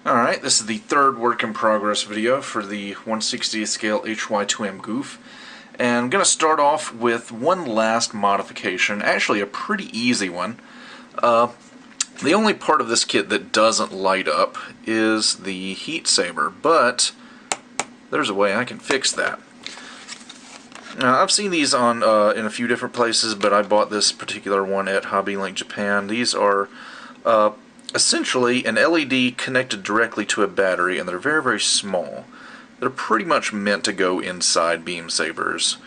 Alright, this is the third work in progress video for the 1/60th scale HY2M Gouf. And I'm going to start off with one last modification, actually a pretty easy one. The only part of this kit that doesn't light up is the heat saber, but there's a way I can fix that. Now, I've seen these on in a few different places, but I bought this particular one at Hobby Link Japan. These are essentially an LED connected directly to a battery, and they're very, very small. They're pretty much meant to go inside beam sabers.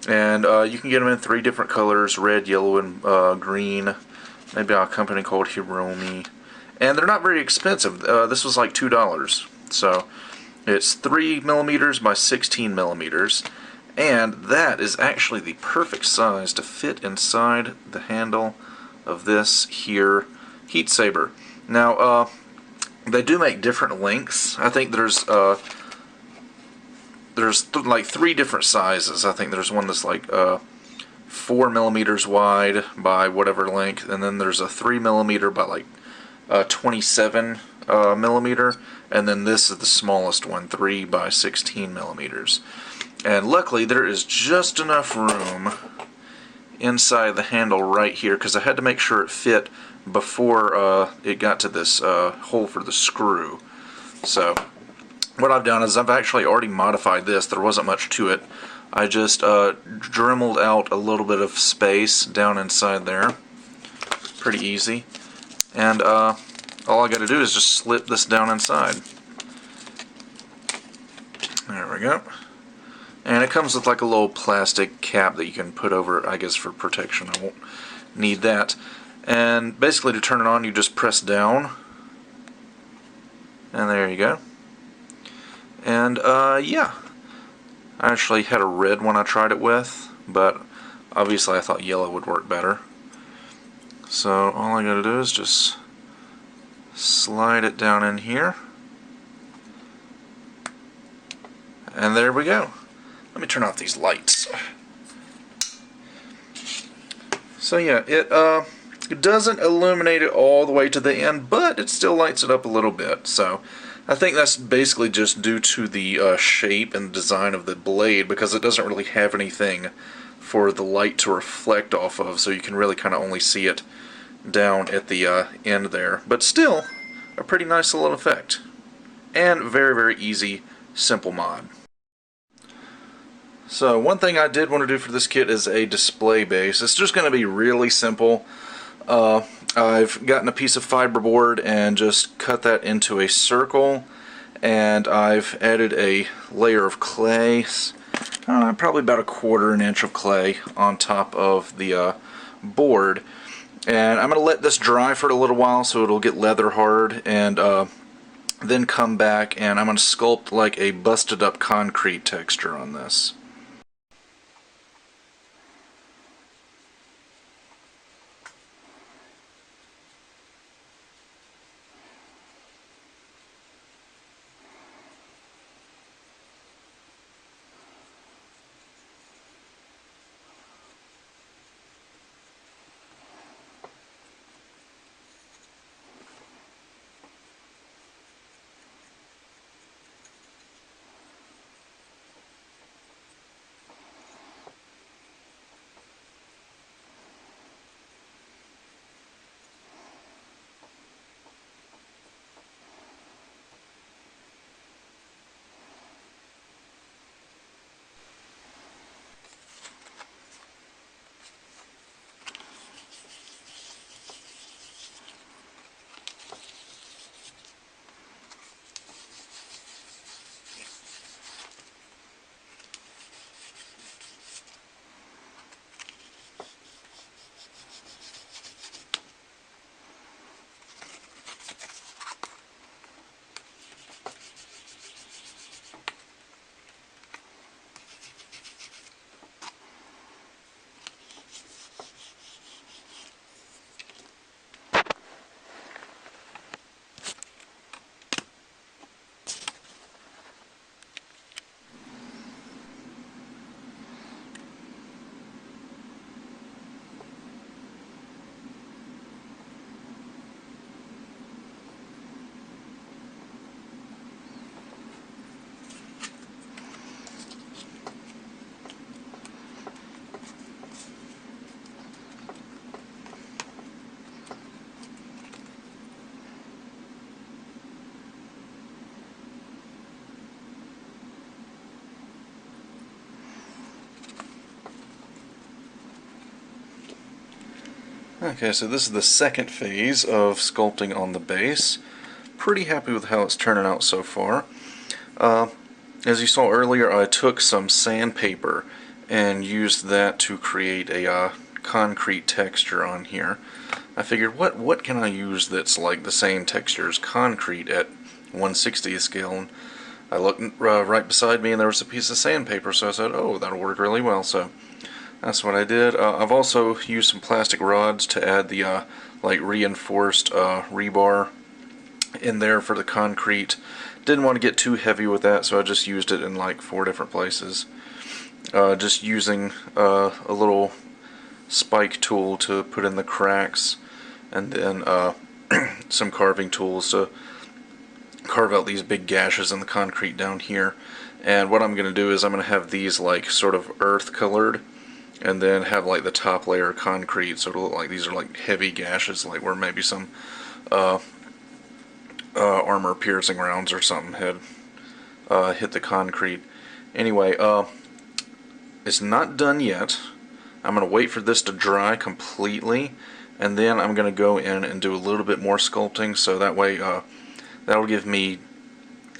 And you can get them in 3 different colors: red, yellow, and green. Maybe a company called Hiromi. And they're not very expensive. This was like $2. So it's 3mm by 16mm. And that is actually the perfect size to fit inside the handle of this here heat saber. Now, they do make different lengths. I think there's like 3 different sizes. I think there's one that's like 4mm wide by whatever length, and then there's a 3mm by like 27mm, and then this is the smallest one, 3 by 16mm. And luckily there is just enough room inside the handle right here, because I had to make sure it fit before it got to this hole for the screw. So what I've done is I've actually already modified this. There wasn't much to it. I just dremeled out a little bit of space down inside there. Pretty easy. And all I got to do is just slip this down inside. There we go. And it comes with like a little plastic cap that you can put over, I guess, for protection. I won't need that. And basically, to turn it on, you just press down. And there you go. And yeah. I actually had a red one I tried it with, but obviously I thought yellow would work better. So all I gotta do is just slide it down in here. And there we go. Let me turn off these lights. So yeah, it doesn't illuminate it all the way to the end, but it still lights it up a little bit. So I think that's basically just due to the shape and design of the blade, because it doesn't really have anything for the light to reflect off of, so you can really kind of only see it down at the end there. But still, a pretty nice little effect. And very, very easy, simple mod. So one thing I did want to do for this kit is a display base. It's just going to be really simple. I've gotten a piece of fiberboard and just cut that into a circle, and I've added a layer of clay, probably about 1/4 inch of clay on top of the board. And I'm going to let this dry for a little while so it'll get leather hard, and then come back and I'm going to sculpt like a busted up concrete texture on this. Okay, so this is the second phase of sculpting on the base. Pretty happy with how it's turning out so far. As you saw earlier, I took some sandpaper and used that to create a concrete texture on here. I figured, what can I use that's like the same texture as concrete at 1/60th scale? And I looked right beside me and there was a piece of sandpaper, so I said, oh, that'll work really well. So that's what I did. I've also used some plastic rods to add the like reinforced rebar in there for the concrete. Didn't want to get too heavy with that, so I just used it in like 4 different places. Just using a little spike tool to put in the cracks, and then some carving tools to carve out these big gashes in the concrete down here. And what I'm going to do is I'm going to have these like sort of earth colored, and then have like the top layer of concrete, so it'll look like these are like heavy gashes, like where maybe some armor piercing rounds or something had hit the concrete. Anyway, it's not done yet. I'm going to wait for this to dry completely, and then I'm going to go in and do a little bit more sculpting, so that way that'll give me,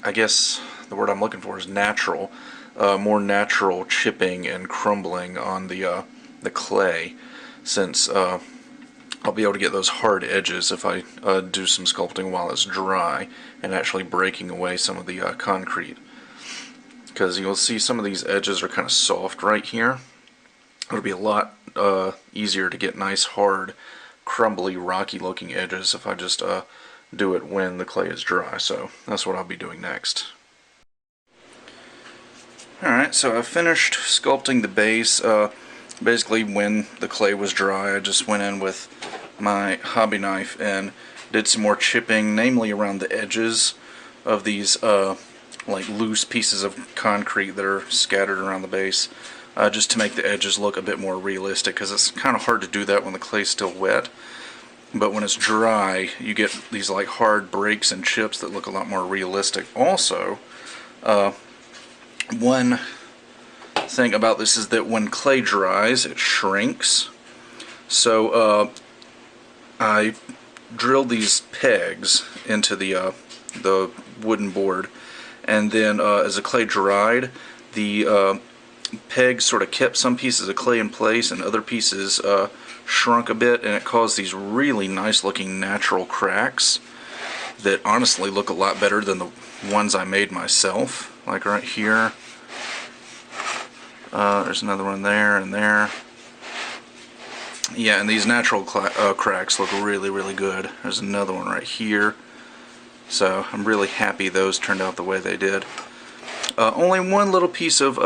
I guess the word I'm looking for is natural, more natural chipping and crumbling on the clay, since I'll be able to get those hard edges if I do some sculpting while it's dry and actually breaking away some of the concrete. Because you'll see some of these edges are kind of soft right here. It'll be a lot easier to get nice, hard, crumbly, rocky looking edges if I just do it when the clay is dry. So that's what I'll be doing next. Alright, so I finished sculpting the base. Basically, when the clay was dry, I just went in with my hobby knife and did some more chipping, namely around the edges of these like loose pieces of concrete that are scattered around the base, just to make the edges look a bit more realistic, because it's kind of hard to do that when the clay's still wet. But when it's dry, you get these like hard breaks and chips that look a lot more realistic. Also, one thing about this is that when clay dries, it shrinks. So I drilled these pegs into the wooden board, and then as the clay dried, the pegs sort of kept some pieces of clay in place, and other pieces shrunk a bit, and it caused these really nice looking natural cracks that honestly look a lot better than the ones I made myself. Like right here, there's another one there and there. Yeah, and these natural cracks look really, really good. There's another one right here. So I'm really happy those turned out the way they did. Only one little piece of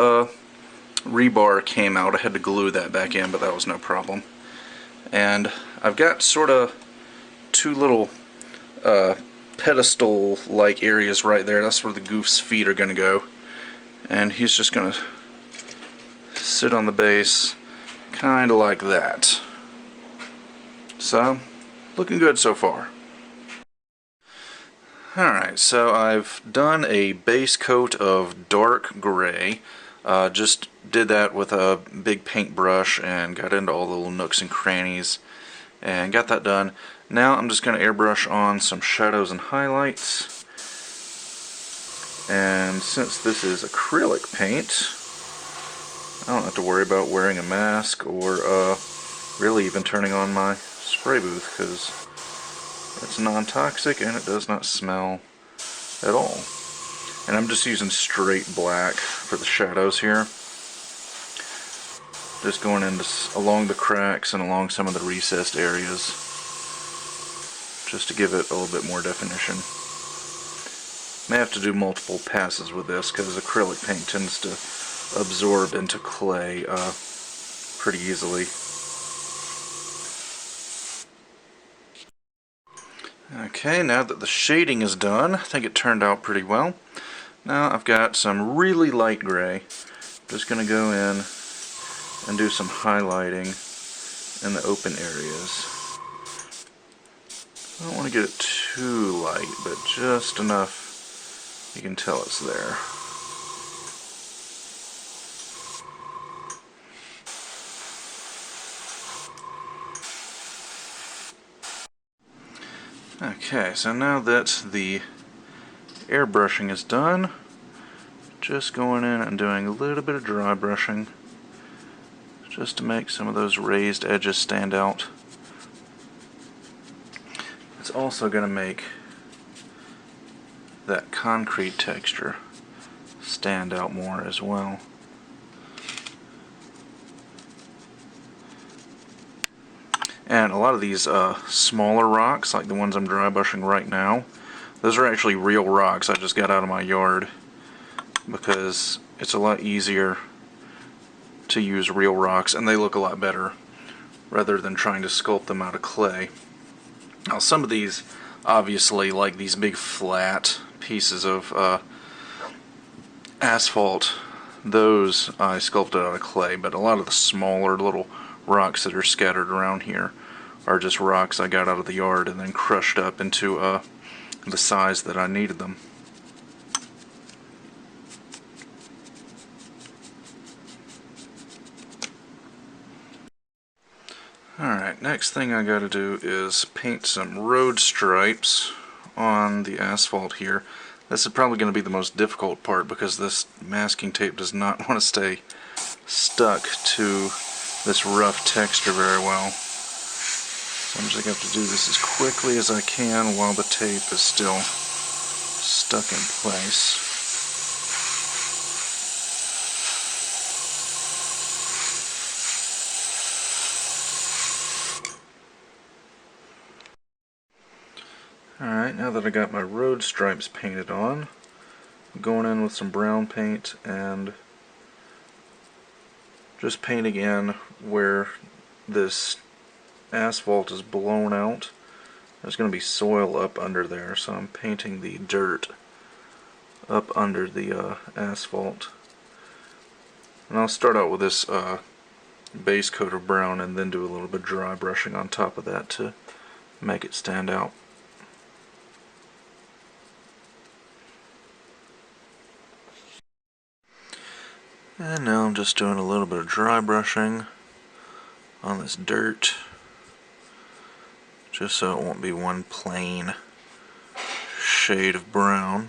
rebar came out. I had to glue that back in, but that was no problem. And I've got sort of 2 little pedestal-like areas right there. That's where the Goof's feet are going to go. And he's just going to sit on the base, kind of like that. So, looking good so far. Alright, so I've done a base coat of dark gray. Just did that with a big paintbrush and got into all the little nooks and crannies and got that done. Now I'm just going to airbrush on some shadows and highlights. And since this is acrylic paint, I don't have to worry about wearing a mask or really even turning on my spray booth, because it's non-toxic and it does not smell at all. And I'm just using straight black for the shadows here. Just going in along the cracks and along some of the recessed areas, just to give it a little bit more definition. May have to do multiple passes with this, because acrylic paint tends to absorb into clay pretty easily. Okay, now that the shading is done, I think it turned out pretty well. Now I've got some really light gray. Just going to go in and do some highlighting in the open areas. I don't want to get it too light, but just enough you can tell it's there. Okay, so now that the airbrushing is done, just going in and doing a little bit of dry brushing just to make some of those raised edges stand out. It's also going to make that concrete texture stand out more as well. And a lot of these smaller rocks, like the ones I'm dry brushing right now, those are actually real rocks I just got out of my yard, because it's a lot easier to use real rocks and they look a lot better rather than trying to sculpt them out of clay. Now some of these, obviously, like these big flat pieces of asphalt, those I sculpted out of clay, but a lot of the smaller little rocks that are scattered around here are just rocks I got out of the yard and then crushed up into the size that I needed them. Alright, next thing I gotta do is paint some road stripes on the asphalt here. This is probably going to be the most difficult part because this masking tape does not want to stay stuck to this rough texture very well. So I'm just going to have to do this as quickly as I can while the tape is still stuck in place. Alright, now that I got my road stripes painted on, I'm going in with some brown paint and just painting in where this asphalt is blown out. There's going to be soil up under there, so I'm painting the dirt up under the asphalt. And I'll start out with this base coat of brown and then do a little bit of dry brushing on top of that to make it stand out. And now I'm just doing a little bit of dry brushing on this dirt, just so it won't be one plain shade of brown,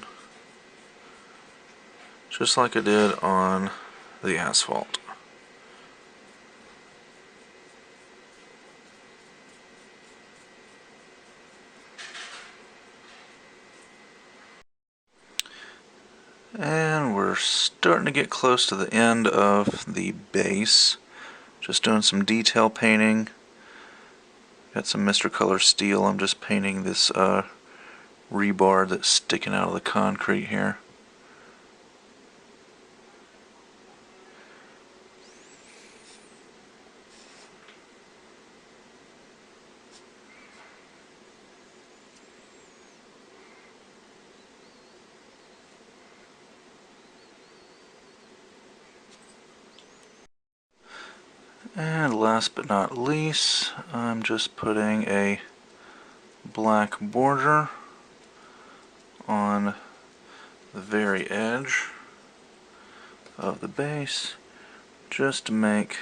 just like I did on the asphalt. And we're starting to get close to the end of the base. Just doing some detail painting. Got some Mr. Color steel. I'm just painting this rebar that's sticking out of the concrete here. And last but not least, I'm just putting a black border on the very edge of the base, just to make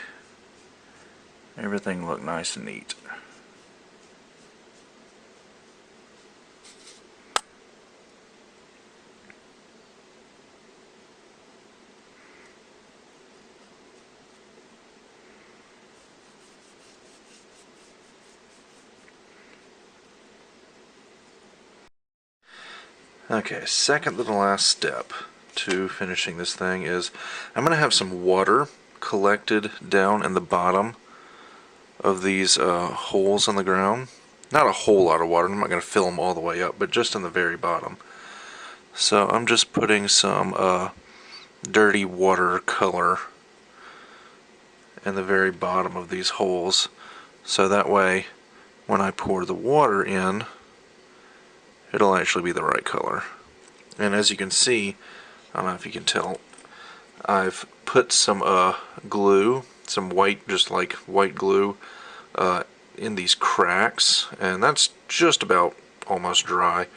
everything look nice and neat. Okay, second to the last step to finishing this thing is I'm going to have some water collected down in the bottom of these holes in the ground. Not a whole lot of water, I'm not going to fill them all the way up, but just in the very bottom. So I'm just putting some dirty watercolor in the very bottom of these holes, so that way when I pour the water in, it'll actually be the right color. And as you can see, I don't know if you can tell, I've put some glue, some white, just like white glue, in these cracks, and that's just about almost dry.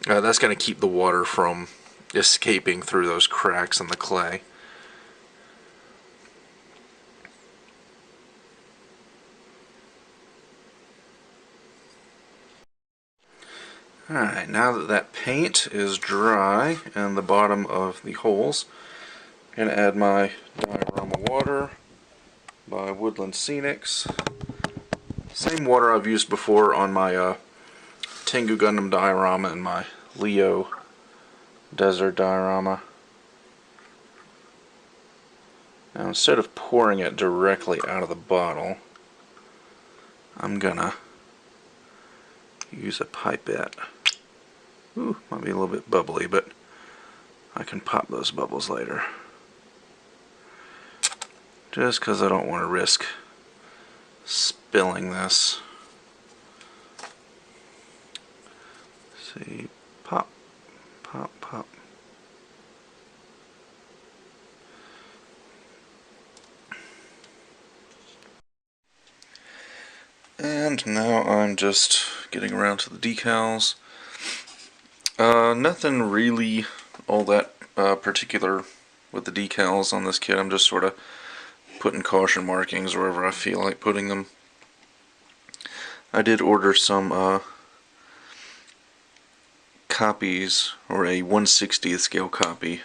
That's going to keep the water from escaping through those cracks in the clay. Alright, now that that paint is dry in the bottom of the holes, I'm going to add my diorama water by Woodland Scenics. Same water I've used before on my Tengu Gundam diorama and my Leo desert diorama. Now instead of pouring it directly out of the bottle, I'm gonna use a pipette. Ooh, might be a little bit bubbly, but I can pop those bubbles later. Just because I don't want to risk spilling this. See, pop, pop, pop. And now I'm just getting around to the decals. Nothing really all that particular with the decals on this kit. I'm just sort of putting caution markings wherever I feel like putting them. I did order some copies, or a 1/60th scale copy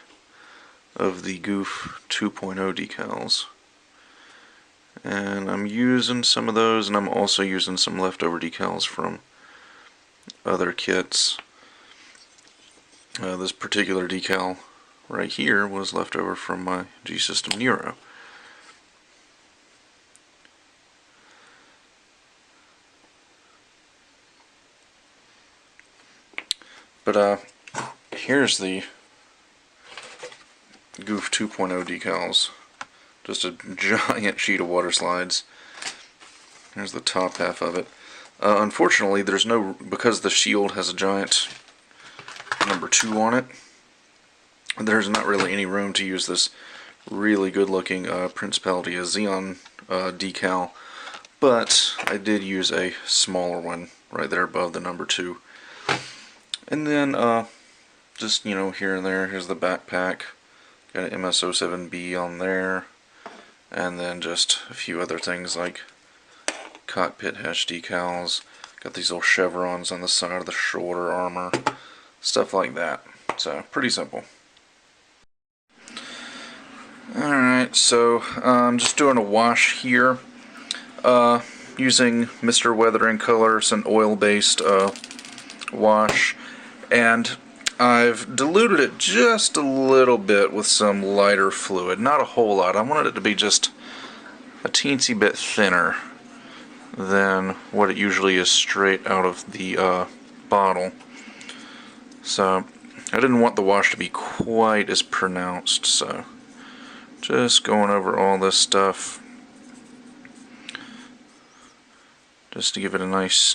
of the Gouf 2.0 decals. And I'm using some of those, and I'm also using some leftover decals from other kits. This particular decal right here was left over from my G-System Nero. But here's the Gouf 2.0 decals. Just a giant sheet of water slides. Here's the top half of it. Unfortunately, there's no, because the shield has a giant number 2 on it, there's not really any room to use this really good looking Principality of Xeon decal, but I did use a smaller one right there above the number 2. And then just, you know, here and there, here's the backpack, got an MS07B on there, and then just a few other things like cockpit hatch decals, got these little chevrons on the side of the shoulder armor, stuff like that. So, pretty simple. Alright, so I'm just doing a wash here, using Mr. Weathering Colors, an oil-based wash, and I've diluted it just a little bit with some lighter fluid, not a whole lot. I wanted it to be just a teensy bit thinner than what it usually is straight out of the bottle. So I didn't want the wash to be quite as pronounced, so just going over all this stuff just to give it a nice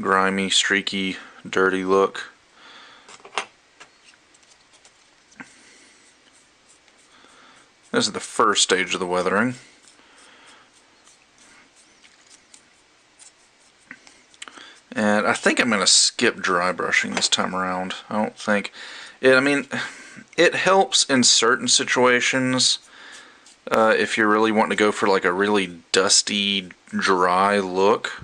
grimy, streaky, dirty look. This is the first stage of the weathering. And I think I'm going to skip dry brushing this time around. I don't think it, I mean, it helps in certain situations if you're really wanting to go for like a really dusty, dry look.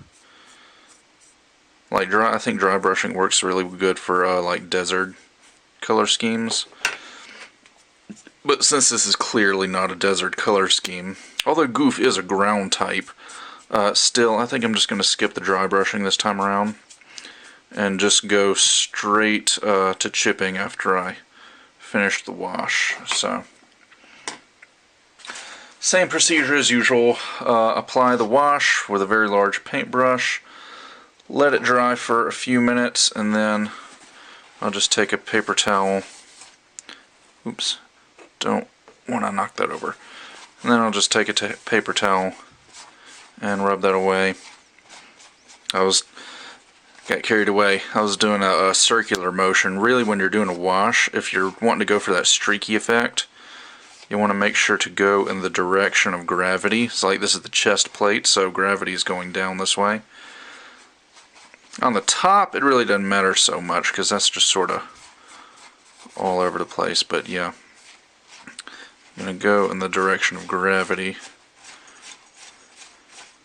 Like I think dry brushing works really good for like desert color schemes. But since this is clearly not a desert color scheme, although Gouf is a ground type, still I think I'm just going to skip the dry brushing this time around and just go straight to chipping after I finish the wash. So, same procedure as usual. Apply the wash with a very large paintbrush. Let it dry for a few minutes, and then I'll just take a paper towel. Oops, don't want to knock that over. And then I'll just take a paper towel and rub that away. Got carried away. I was doing a circular motion. Really, when you're doing a wash, if you're wanting to go for that streaky effect, you want to make sure to go in the direction of gravity. It's like this is the chest plate, so gravity is going down this way. On the top, it really doesn't matter so much because that's just sort of all over the place. But yeah, I'm going to go in the direction of gravity.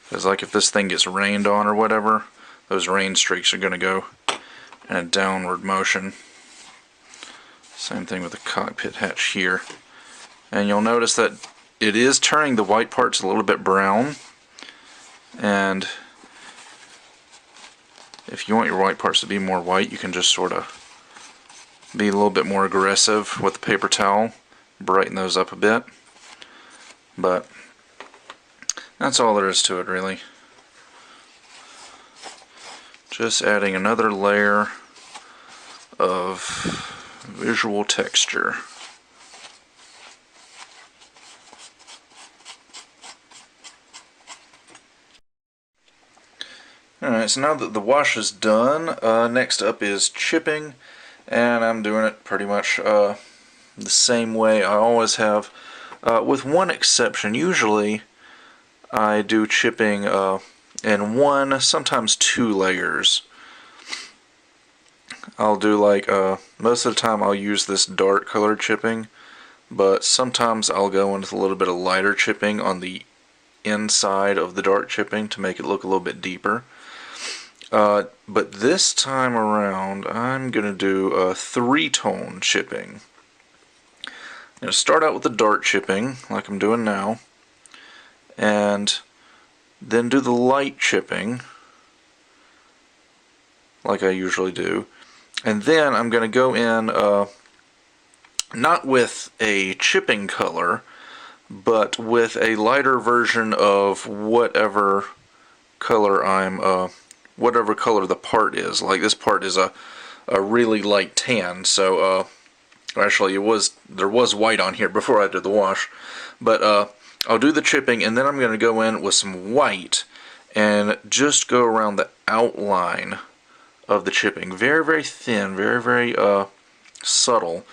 Because like if this thing gets rained on or whatever, those rain streaks are going to go in a downward motion. Same thing with the cockpit hatch here. And you'll notice that it is turning the white parts a little bit brown. And if you want your white parts to be more white, you can just sort of be a little bit more aggressive with the paper towel, brighten those up a bit. But that's all there is to it, really. Just adding another layer of visual texture. Alright, so now that the wash is done, next up is chipping, and I'm doing it pretty much the same way I always have, with one exception. Usually I do chipping in one, sometimes two layers. I'll do like, most of the time I'll use this dark colored chipping, but sometimes I'll go into a little bit of lighter chipping on the inside of the dark chipping to make it look a little bit deeper. But this time around, I'm going to do a three-tone chipping. I'm going to start out with the dark chipping, like I'm doing now, and then do the light chipping, like I usually do. And then I'm going to go in, not with a chipping color, but with a lighter version of whatever color whatever color the part is. Like this part is a really light tan, so actually there was white on here before I did the wash, but I'll do the chipping, and then I'm going to go in with some white and just go around the outline of the chipping, very, very thin, very, very subtle,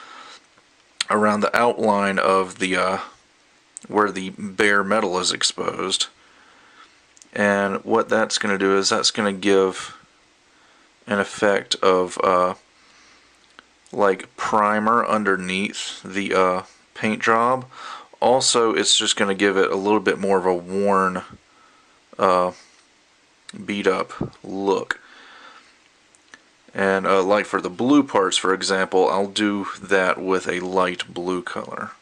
around the outline of the where the bare metal is exposed. And what that's going to do is that's going to give an effect of like primer underneath the paint job. Also, it's just going to give it a little bit more of a worn, beat up look. And like for the blue parts, for example, I'll do that with a light blue color.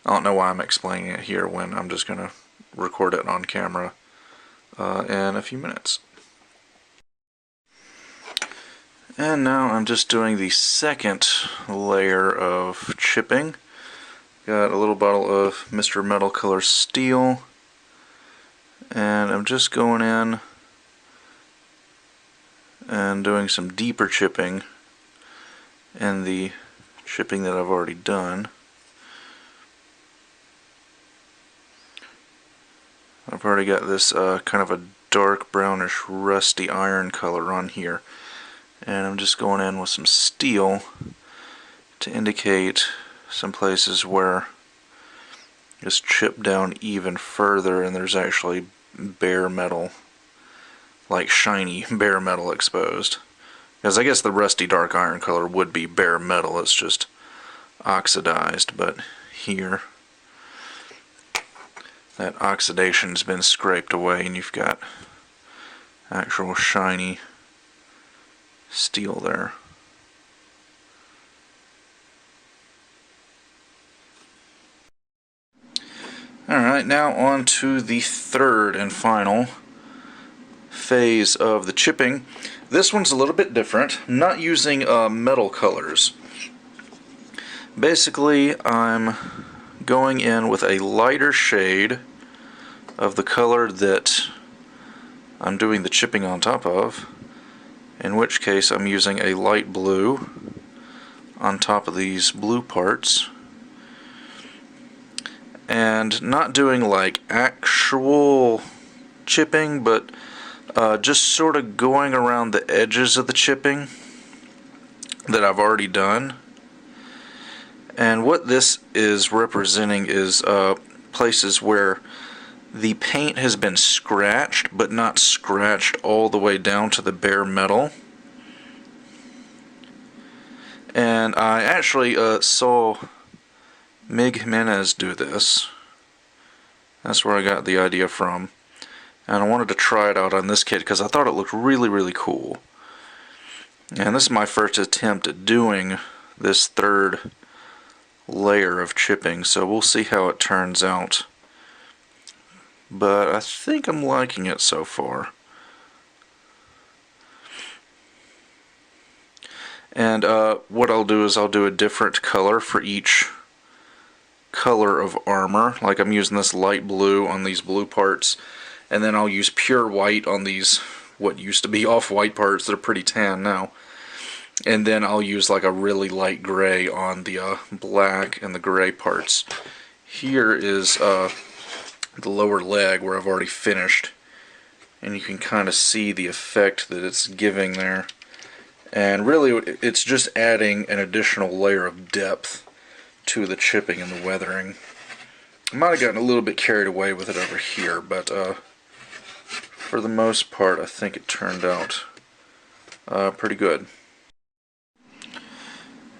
I don't know why I'm explaining it here when I'm just going to record it on camera in a few minutes. And now I'm just doing the second layer of chipping. Got a little bottle of Mr. Metal Color Steel, and I'm just going in and doing some deeper chipping in the chipping that I've already done. I've already got this kind of a dark brownish rusty iron color on here, and I'm just going in with some steel to indicate some places where it's chipped down even further and there's actually bare metal, like shiny bare metal exposed. Because I guess the rusty dark iron color would be bare metal, it's just oxidized, but here that oxidation's been scraped away and you've got actual shiny steel there. Alright, now on to the third and final phase of the chipping. This one's a little bit different. I'm not using metal colors. Basically, I'm going in with a lighter shade of the color that I'm doing the chipping on top of, in which case I'm using a light blue on top of these blue parts, and not doing like actual chipping, but just sort of going around the edges of the chipping that I've already done. And what this is representing is places where the paint has been scratched, but not scratched all the way down to the bare metal. And I actually saw Mig Jimenez do this. That's where I got the idea from. And I wanted to try it out on this kit because I thought it looked really, really cool. And this is my first attempt at doing this third layer of chipping, so we'll see how it turns out. But I think I'm liking it so far. And what I'll do is I'll do a different color for each color of armor. Like I'm using this light blue on these blue parts, and then I'll use pure white on these what used to be off-white parts that are pretty tan now. And then I'll use like a really light gray on the black and the gray parts. Here is the lower leg where I've already finished, and you can kind of see the effect that it's giving there. And really it's just adding an additional layer of depth to the chipping and the weathering. I might have gotten a little bit carried away with it over here, but for the most part I think it turned out pretty good.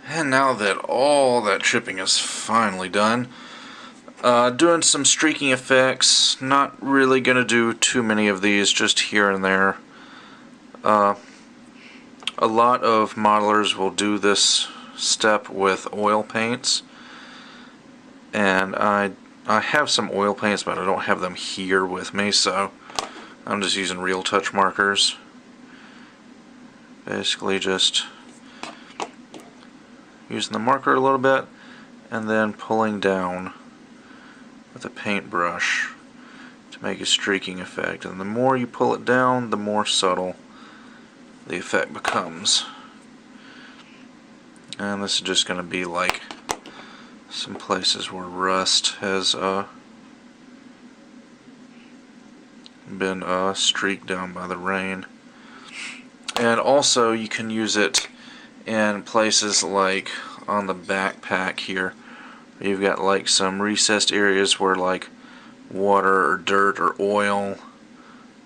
And now that all that chipping is finally done, doing some streaking effects. Not really going to do too many of these, just here and there. A lot of modelers will do this step with oil paints, and I have some oil paints, but I don't have them here with me, so I'm just using real touch markers. Basically just using the marker a little bit and then pulling down with a paintbrush to make a streaking effect, and the more you pull it down, the more subtle the effect becomes. And this is just going to be like some places where rust has been streaked down by the rain. And also you can use it in places like on the backpack here. You've got like some recessed areas where like water or dirt or oil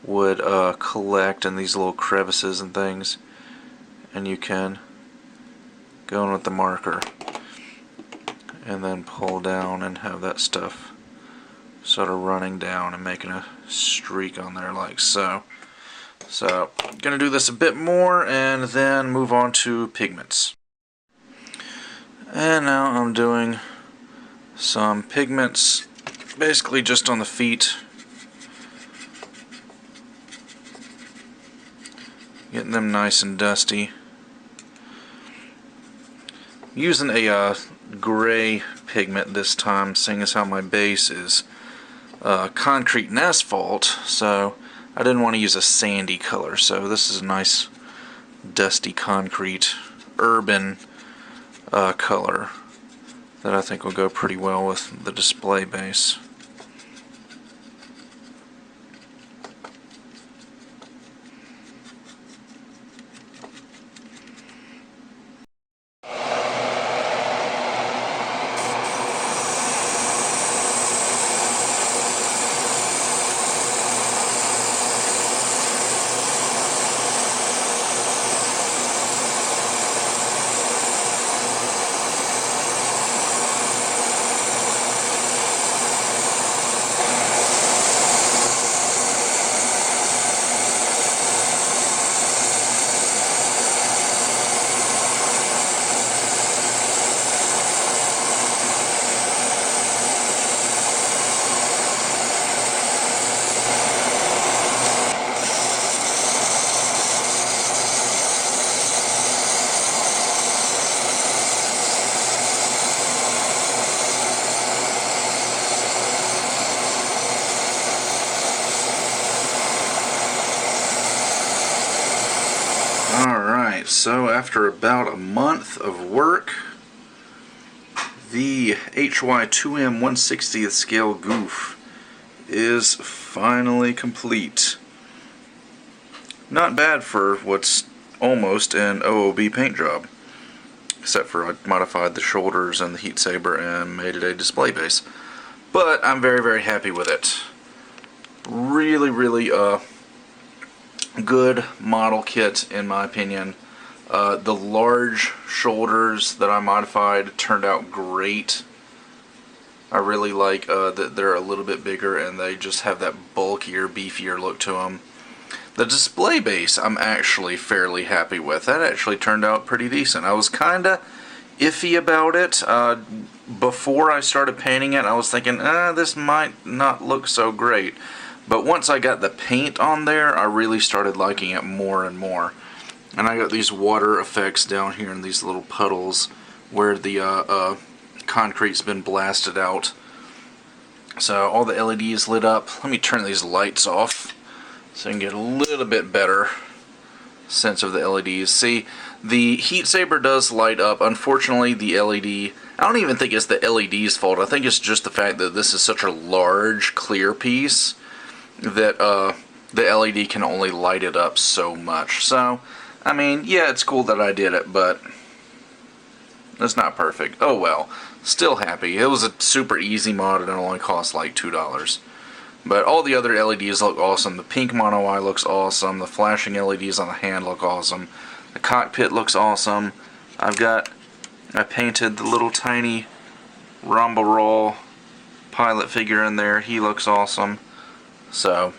would collect in these little crevices and things, and you can go in with the marker and then pull down and have that stuff sort of running down and making a streak on there like so. So I'm gonna do this a bit more and then move on to pigments. And now I'm doing some pigments basically just on the feet. Getting them nice and dusty. Using a gray pigment this time, seeing as how my base is concrete and asphalt, so I didn't want to use a sandy color, so this is a nice dusty concrete urban color that I think will go pretty well with the display base. Alright, so after about a month of work, the HY2M 1/60th scale Gouf is finally complete. Not bad for what's almost an OOB paint job, except for I modified the shoulders and the heat saber and made it a display base. But I'm very, very happy with it. Really, really good model kit in my opinion. The large shoulders that I modified turned out great. I really like that they're a little bit bigger and they just have that bulkier, beefier look to them. The display base I'm actually fairly happy with. That actually turned out pretty decent. I was kinda iffy about it. Before I started painting it, I was thinking, this might not look so great. But once I got the paint on there, I really started liking it more and more. And I got these water effects down here in these little puddles where the concrete's been blasted out. So all the LEDs lit up. Let me turn these lights off so I can get a little bit better sense of the LEDs. See, the heat saber does light up. Unfortunately, the LED, I don't even think it's the LED's fault. I think it's just the fact that this is such a large, clear piece that the LED can only light it up so much. So, I mean, yeah, it's cool that I did it, but it's not perfect. Oh well. Still happy. It was a super easy mod and it only cost like $2. But all the other LEDs look awesome. The pink mono eye looks awesome. The flashing LEDs on the hand look awesome. The cockpit looks awesome. I painted the little tiny Rambarol pilot figure in there. He looks awesome. So,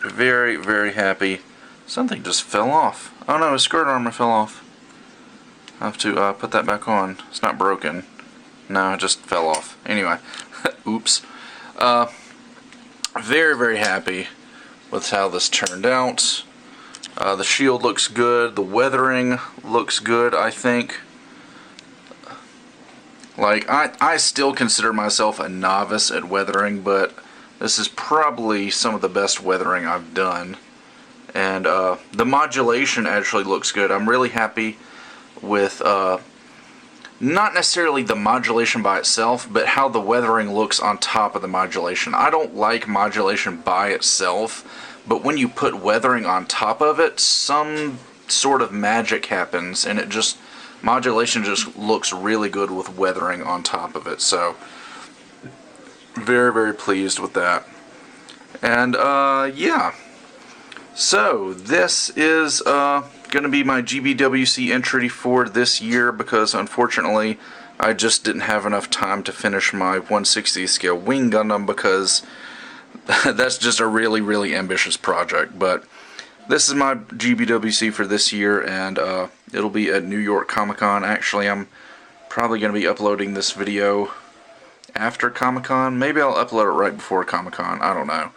very, very happy. Something just fell off. Oh no, his skirt armor fell off. I have to put that back on. It's not broken. No, it just fell off. Anyway, oops. Very, very happy with how this turned out. The shield looks good. The weathering looks good, I think. Like, I still consider myself a novice at weathering, but this is probably some of the best weathering I've done. And the modulation actually looks good. I'm really happy with not necessarily the modulation by itself, but how the weathering looks on top of the modulation. I don't like modulation by itself, but when you put weathering on top of it, some sort of magic happens, and modulation just looks really good with weathering on top of it. So, very, very pleased with that. And, yeah. So, this is, going to be my GBWC entry for this year because unfortunately I just didn't have enough time to finish my 1/60th scale Wing Gundam because that's just a really, really ambitious project. But this is my GBWC for this year, and it'll be at New York Comic-Con. Actually, I'm probably going to be uploading this video after Comic-Con. Maybe I'll upload it right before Comic-Con. I don't know.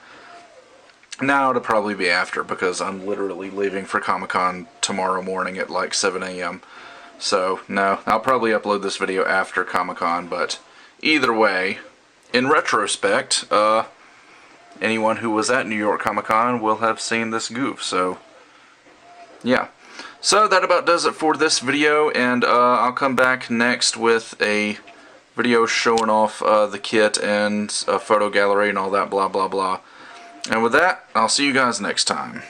Now it'll probably be after because I'm literally leaving for Comic-Con tomorrow morning at like 7 a.m. So, no, I'll probably upload this video after Comic-Con, but either way, in retrospect, anyone who was at New York Comic-Con will have seen this goof, so, yeah. So, that about does it for this video, and I'll come back next with a video showing off the kit and a photo gallery and all that blah blah blah. And with that, I'll see you guys next time.